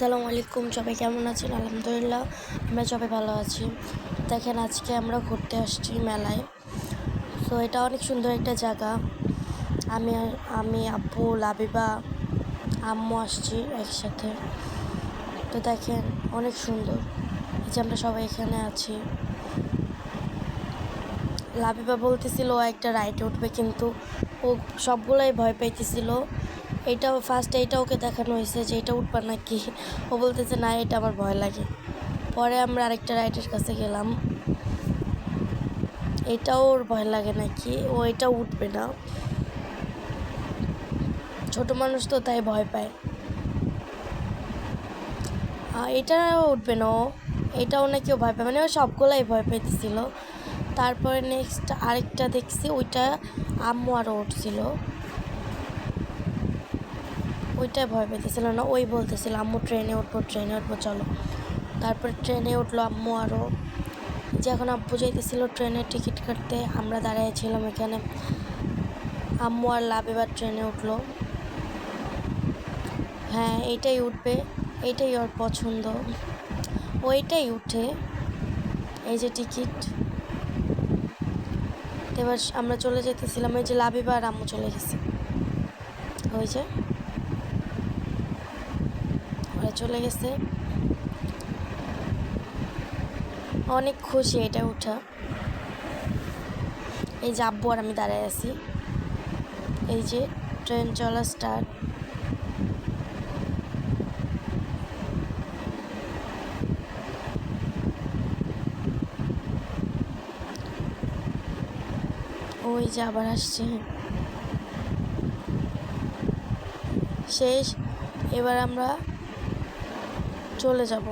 আসসালামু আলাইকুম, সবাই কেমন আছেন? আলহামদুলিল্লাহ আমরা সবাই ভালো আছি। দেখেন, আজকে আমরা ঘুরতে আসছি মেলায়। তো এটা অনেক সুন্দর একটা জায়গা। আমি আমি আব্বু, লাবিবা, আম্মু আসছি একসাথে। তো দেখেন, অনেক সুন্দর। এই যে আমরা সবাই এখানে আছি। লাবিবা বলতেছিল ও একটা রাইডে উঠবে, কিন্তু ও সবগুলাই ভয় পাইতেছিল। এইটা ওকে দেখানো হয়েছে যে এটা উঠবা নাকি। ও বলতেছে না, এটা আমার ভয় লাগে। পরে আমরা আরেকটা রাইডের কাছে গেলাম, এটাও ওর ভয় লাগে নাকি, ও এটা উঠবে না। ছোট মানুষ তো, তাই ভয় পায়। এটাও উঠবে না ও, এটাও নাকি ও ভয় পায়, মানে ও সবগুলাই ভয় পেতেছিল। তারপরে নেক্সট আরেকটা দেখছি, ওইটা আম্মু আরও উঠছিল, ওইটাই ভয় পেতেছিল না। ওই বলতেছিল আম্মু ট্রেনে উঠবো চলো। তারপরে ট্রেনে উঠলো আম্মু আরও। যে এখন আব্বু যাইতেছিল ট্রেনের টিকিট কাটতে, আমরা দাঁড়িয়েছিলাম এখানে। আম্মু আর লাবিবার ট্রেনে উঠলো। হ্যাঁ, এইটাই উঠবে, এইটাই ওর পছন্দ, ওইটাই উঠে। এই যে টিকিট। এবার আমরা চলে যেতেছিলাম, এই যে লাবিবা আর আম্মু চলে গেছে, ওই যে ওরা চলে গেছে। অনেক খুশি এটা উঠা। এই যে আব্বু আর আমি দাঁড়ায় আছি, এই যে ট্রেন চলা স্টার্ট। ওই যে আবার আসছে, শেষ। এবার আমরা চলে যাব।